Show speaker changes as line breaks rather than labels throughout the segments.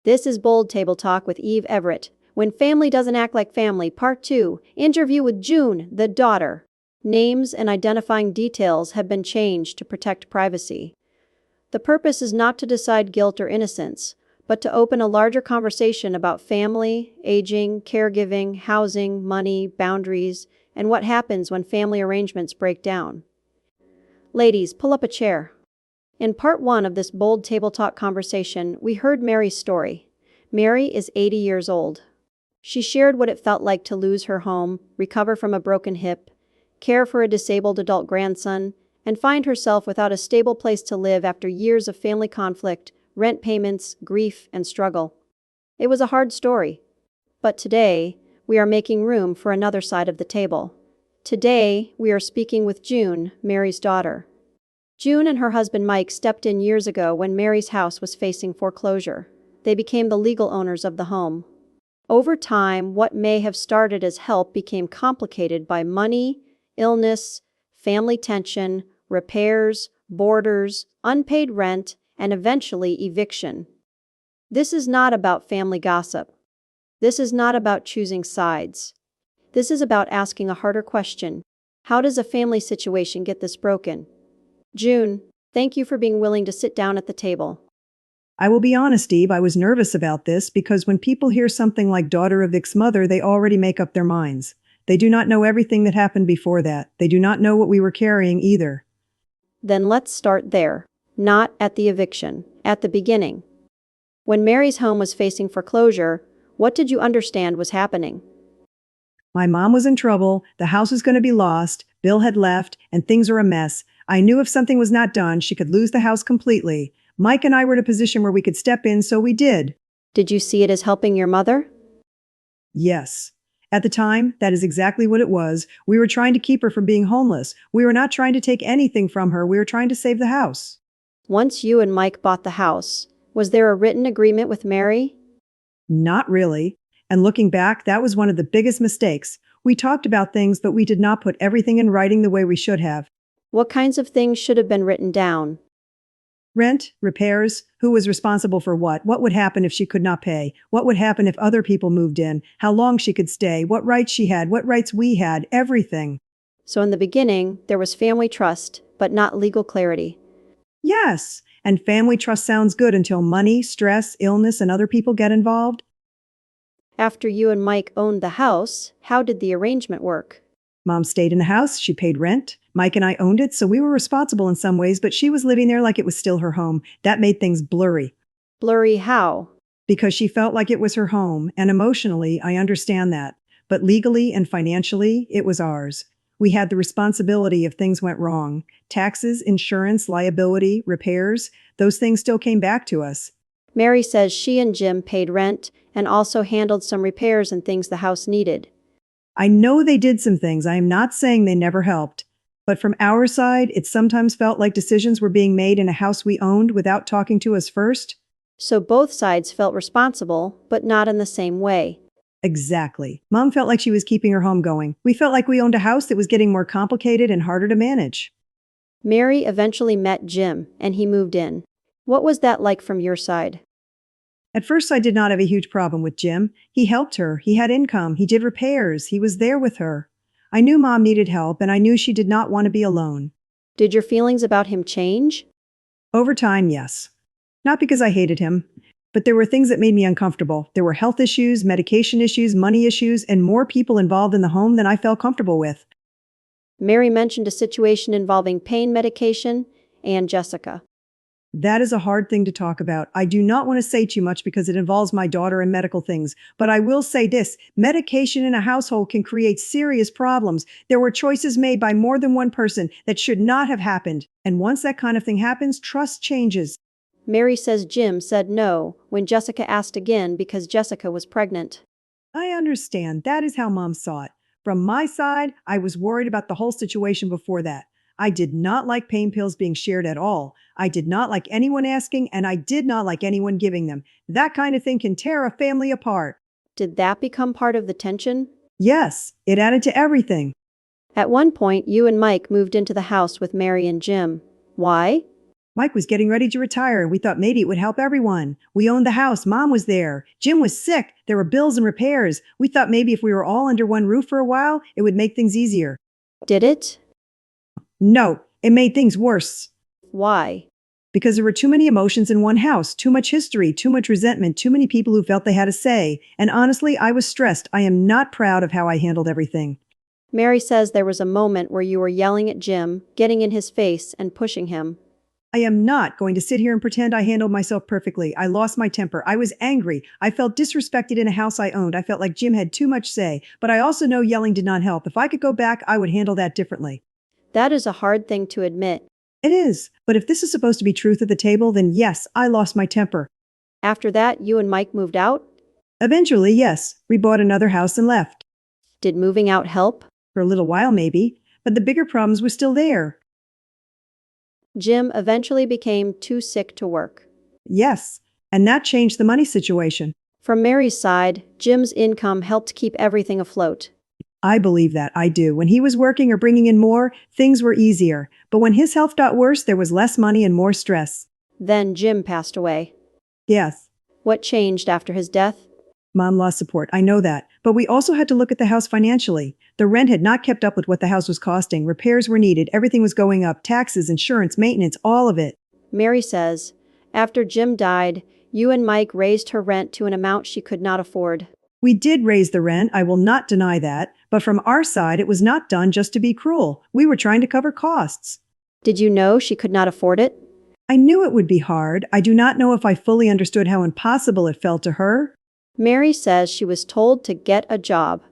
This is Bold Table Talk with Eve Everett. When Family Doesn't Act Like Family, Part 2. Interview with June, the daughter. Names and identifying details have been changed to protect privacy. The purpose is not to decide guilt or innocence, but to open a larger conversation about family, aging, caregiving, housing, money, boundaries, and what happens when family arrangements break down. Ladies, pull up a chair. In part 1 of this Bold Table Talk conversation, we heard Mary's story. Mary is 80 years old. She shared what it felt like to lose her home, recover from a broken hip, care for a disabled adult grandson, and find herself without a stable place to live after years of family conflict, rent payments, grief, and struggle. It was a hard story. But today, we are making room for another side of the table. Today, we are speaking with June, Mary's daughter. June and her husband Mike stepped in years ago when Mary's house was facing foreclosure. They became the legal owners of the home. Over time, what may have started as help became complicated by money, illness, family tension, repairs, boarders, unpaid rent, and eventually eviction. This is not about family gossip. This is not about choosing sides. This is about asking a harder question. How does a family situation get this broken? June, thank you for being willing to sit down at the table.
I will be honest, Eve, I was nervous about this because when people hear something like daughter of Vic's mother, they already make up their minds. They do not know everything that happened before that. They do not know what we were carrying either.
Then let's start there. Not at the eviction, at the beginning. When Mary's home was facing foreclosure, what did you understand was happening?
My mom was in trouble, the house was going to be lost, Bill had left, and things are a mess. I knew if something was not done, she could lose the house completely. Mike and I were in a position where we could step in, so we did.
Did you see it as helping your mother?
Yes. At the time, that is exactly what it was. We were trying to keep her from being homeless. We were not trying to take anything from her. We were trying to save the house.
Once you and Mike bought the house, was there a written agreement with Mary?
Not really. And looking back, that was one of the biggest mistakes. We talked about things, but we did not put everything in writing the way we should have.
What kinds of things should have been written down?
Rent, repairs, who was responsible for what would happen if she could not pay, what would happen if other people moved in, how long she could stay, what rights she had, what rights we had, everything.
So in the beginning, there was family trust, but not legal clarity.
Yes, and family trust sounds good until money, stress, illness, and other people get involved.
After you and Mike owned the house, how did the arrangement work?
Mom stayed in the house, she paid rent. Mike and I owned it, so we were responsible in some ways, but she was living there like it was still her home. That made things blurry.
Blurry how?
Because she felt like it was her home, and emotionally, I understand that. But legally and financially, it was ours. We had the responsibility if things went wrong. Taxes, insurance, liability, repairs, those things still came back to us.
Mary says she and Jim paid rent and also handled some repairs and things the house needed.
I know they did some things. I am not saying they never helped. But from our side, it sometimes felt like decisions were being made in a house we owned without talking to us first.
So both sides felt responsible, but not in the same way.
Exactly. Mom felt like she was keeping her home going. We felt like we owned a house that was getting more complicated and harder to manage.
Mary eventually met Jim, and he moved in. What was that like from your side?
At first, I did not have a huge problem with Jim. He helped her. He had income. He did repairs. He was there with her. I knew Mom needed help, and I knew she did not want to be alone.
Did your feelings about him change?
Over time, yes. Not because I hated him, but there were things that made me uncomfortable. There were health issues, medication issues, money issues, and more people involved in the home than I felt comfortable with.
Mary mentioned a situation involving pain medication and Jessica.
That is a hard thing to talk about. I do not want to say too much because it involves my daughter and medical things. But I will say this, medication in a household can create serious problems. There were choices made by more than one person that should not have happened. And once that kind of thing happens, trust changes.
Mary says Jim said no when Jessica asked again because Jessica was pregnant.
I understand. That is how Mom saw it. From my side, I was worried about the whole situation before that. I did not like pain pills being shared at all. I did not like anyone asking, and I did not like anyone giving them. That kind of thing can tear a family apart.
Did that become part of the tension?
Yes, it added to everything.
At one point, you and Mike moved into the house with Mary and Jim. Why?
Mike was getting ready to retire, and we thought maybe it would help everyone. We owned the house. Mom was there. Jim was sick. There were bills and repairs. We thought maybe if we were all under one roof for a while, it would make things easier.
Did it?
No, it made things worse.
Why?
Because there were too many emotions in one house, too much history, too much resentment, too many people who felt they had a say. And honestly, I was stressed. I am not proud of how I handled everything.
Mary says there was a moment where you were yelling at Jim, getting in his face, and pushing him.
I am not going to sit here and pretend I handled myself perfectly. I lost my temper. I was angry. I felt disrespected in a house I owned. I felt like Jim had too much say. But I also know yelling did not help. If I could go back, I would handle that differently.
That is a hard thing to admit.
It is. But if this is supposed to be truth at the table, then yes, I lost my temper.
After that, you and Mike moved out?
Eventually, yes. We bought another house and left.
Did moving out help?
For a little while, maybe. But the bigger problems were still there.
Jim eventually became too sick to work.
Yes. And that changed the money situation.
From Mary's side, Jim's income helped keep everything afloat.
I believe that. I do. When he was working or bringing in more, things were easier. But when his health got worse, there was less money and more stress.
Then Jim passed away.
Yes.
What changed after his death?
Mom lost support. I know that. But we also had to look at the house financially. The rent had not kept up with what the house was costing. Repairs were needed. Everything was going up. Taxes, insurance, maintenance, all of it.
Mary says, after Jim died, you and Mike raised her rent to an amount she could not afford.
We did raise the rent. I will not deny that. But from our side, it was not done just to be cruel. We were trying to cover costs.
Did you know she could not afford it?
I knew it would be hard. I do not know if I fully understood how impossible it felt to her.
Mary says she was told to get a job.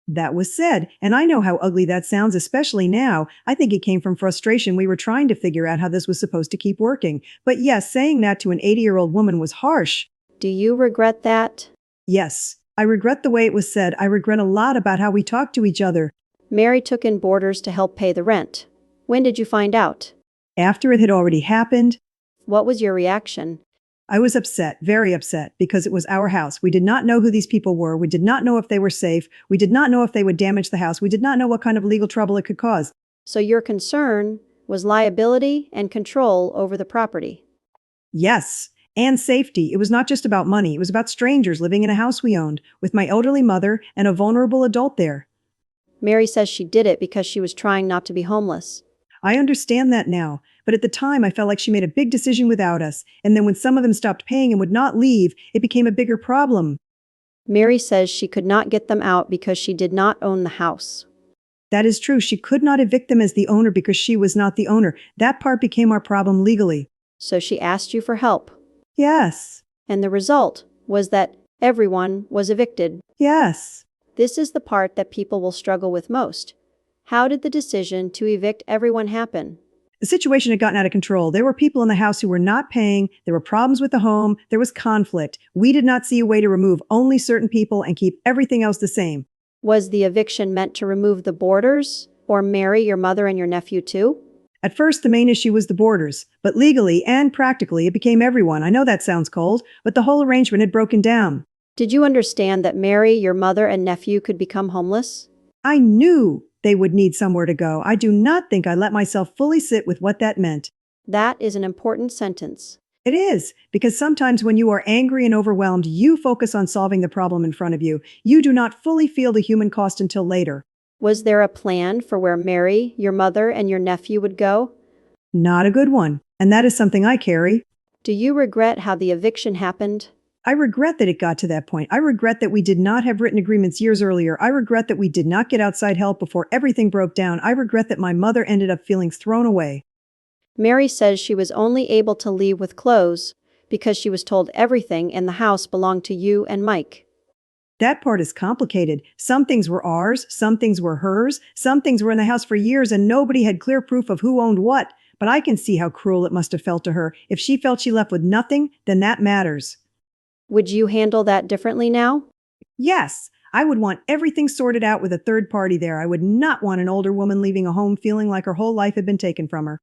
That was said, and I know how ugly that sounds, especially now. I think it came from frustration. We were trying to figure out how this was supposed to keep working. But yes, saying that to an 80-year-old woman was harsh.
Do you regret that?
Yes, I regret the way it was said. I regret a lot about how we talked to each other.
Mary took in boarders to help pay the rent. When did you find out?
After it had already happened.
What was your reaction?
I was upset, very upset, because it was our house. We did not know who these people were. We did not know if they were safe. We did not know if they would damage the house. We did not know what kind of legal trouble it could cause.
So your concern was liability and control over the property.
Yes, and safety. It was not just about money. It was about strangers living in a house we owned, with my elderly mother and a vulnerable adult there.
Mary says she did it because she was trying not to be homeless.
I understand that now, but at the time I felt like she made a big decision without us, and then when some of them stopped paying and would not leave, it became a bigger problem.
Mary says she could not get them out because she did not own the house.
That is true. She could not evict them as the owner because she was not the owner. That part became our problem legally.
So she asked you for help.
Yes.
And the result was that everyone was evicted.
Yes.
This is the part that people will struggle with most. How did the decision to evict everyone happen?
The situation had gotten out of control. There were people in the house who were not paying. There were problems with the home. There was conflict. We did not see a way to remove only certain people and keep everything else the same.
Was the eviction meant to remove the boarders, or Mary, your mother, and your nephew too?
At first, the main issue was the boarders, but legally and practically, it became everyone. I know that sounds cold, but the whole arrangement had broken down.
Did you understand that Mary, your mother, and nephew could become homeless?
I knew they would need somewhere to go. I do not think I let myself fully sit with what that meant.
That is an important sentence.
It is, because sometimes when you are angry and overwhelmed, you focus on solving the problem in front of you. You do not fully feel the human cost until later.
Was there a plan for where Mary, your mother, and your nephew would go?
Not a good one, and that is something I carry.
Do you regret how the eviction happened?
I regret that it got to that point. I regret that we did not have written agreements years earlier. I regret that we did not get outside help before everything broke down. I regret that my mother ended up feeling thrown away.
Mary says she was only able to leave with clothes because she was told everything in the house belonged to you and Mike.
That part is complicated. Some things were ours, some things were hers, some things were in the house for years and nobody had clear proof of who owned what. But I can see how cruel it must have felt to her. If she felt she left with nothing, then that matters.
Would you handle that differently now?
Yes, I would want everything sorted out with a third party there. I would not want an older woman leaving a home feeling like her whole life had been taken from her.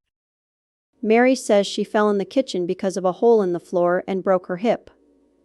Mary says she fell in the kitchen because of a hole in the floor and broke her hip.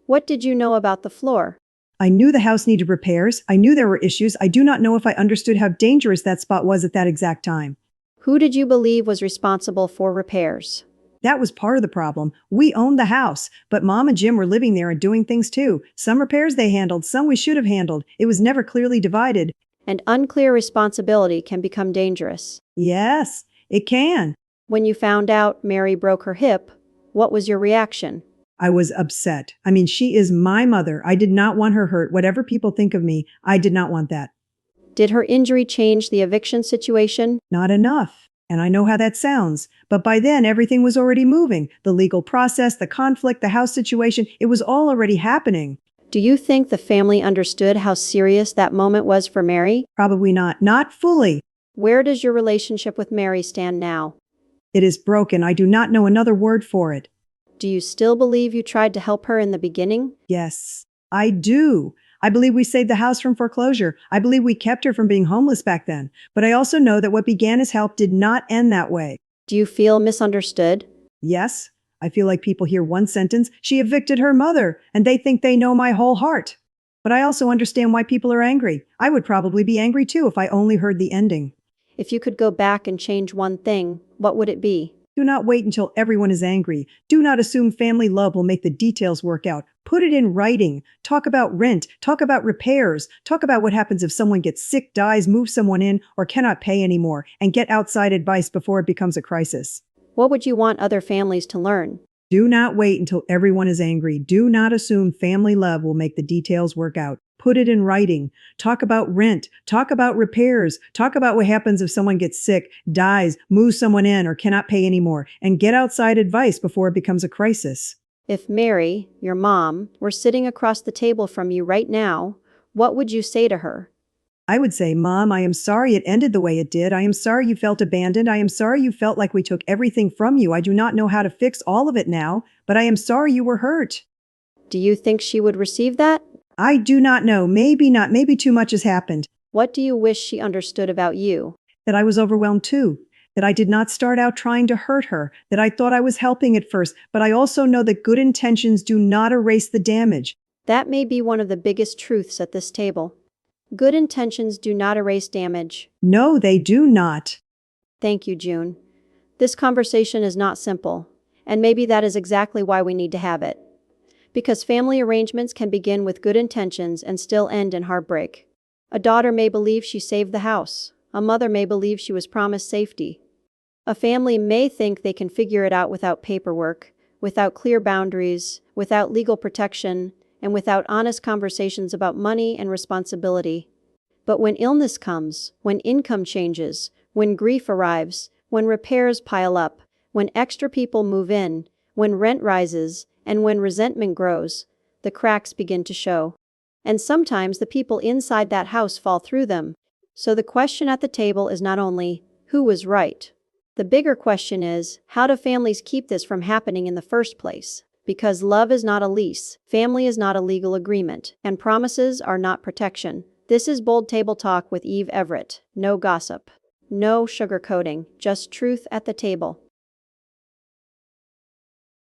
What did you know about the floor?
I knew the house needed repairs. I knew there were issues. I do not know if I understood how dangerous that spot was at that exact time.
Who did you believe was responsible for repairs?
That was part of the problem. We owned the house, but Mom and Jim were living there and doing things too. Some repairs they handled, some we should have handled. It was never clearly divided.
And unclear responsibility can become dangerous.
Yes, it can.
When you found out Mary broke her hip, what was your reaction?
I was upset. I mean, she is my mother. I did not want her hurt. Whatever people think of me, I did not want that.
Did her injury change the eviction situation?
Not enough. And I know how that sounds. But by then, everything was already moving. The legal process, the conflict, the house situation, it was all already happening.
Do you think the family understood how serious that moment was for Mary?
Probably not. Not fully.
Where does your relationship with Mary stand now?
It is broken. I do not know another word for it.
Do you still believe you tried to help her in the beginning?
Yes, I do. I believe we saved the house from foreclosure. I believe we kept her from being homeless back then. But I also know that what began as help did not end that way.
Do you feel misunderstood?
Yes, I feel like people hear one sentence, she evicted her mother, and they think they know my whole heart. But I also understand why people are angry. I would probably be angry too if I only heard the ending.
If you could go back and change one thing, what would it be?
Do not wait until everyone is angry. Do not assume family love will make the details work out. Put it in writing. Talk about rent. Talk about repairs. Talk about what happens if someone gets sick, dies, moves someone in, or cannot pay anymore, and get outside advice before it becomes a crisis.
What would you want other families to learn?
Do not wait until everyone is angry. Do not assume family love will make the details work out. Put it in writing. Talk about rent. Talk about repairs. Talk about what happens if someone gets sick, dies, moves someone in, or cannot pay anymore, and get outside advice before it becomes a crisis.
If Mary, your mom, were sitting across the table from you right now, what would you say to her?
I would say, Mom, I am sorry it ended the way it did. I am sorry you felt abandoned. I am sorry you felt like we took everything from you. I do not know how to fix all of it now, but I am sorry you were hurt.
Do you think she would receive that?
I do not know. Maybe not. Maybe too much has happened.
What do you wish she understood about you?
That I was overwhelmed too. That I did not start out trying to hurt her. That I thought I was helping at first. But I also know that good intentions do not erase the damage.
That may be one of the biggest truths at this table. Good intentions do not erase damage.
No, they do not.
Thank you, June. This conversation is not simple, and maybe that is exactly why we need to have it. Because family arrangements can begin with good intentions and still end in heartbreak. A daughter may believe she saved the house. A mother may believe she was promised safety. A family may think they can figure it out without paperwork, without clear boundaries, without legal protection, and without honest conversations about money and responsibility. But when illness comes, when income changes, when grief arrives, when repairs pile up, when extra people move in, when rent rises, and when resentment grows, the cracks begin to show. And sometimes the people inside that house fall through them. So the question at the table is not only, who was right? The bigger question is, how do families keep this from happening in the first place? Because love is not a lease, family is not a legal agreement, and promises are not protection. This is Bold Table Talk with Eve Everett. No gossip. No sugarcoating, just truth at the table.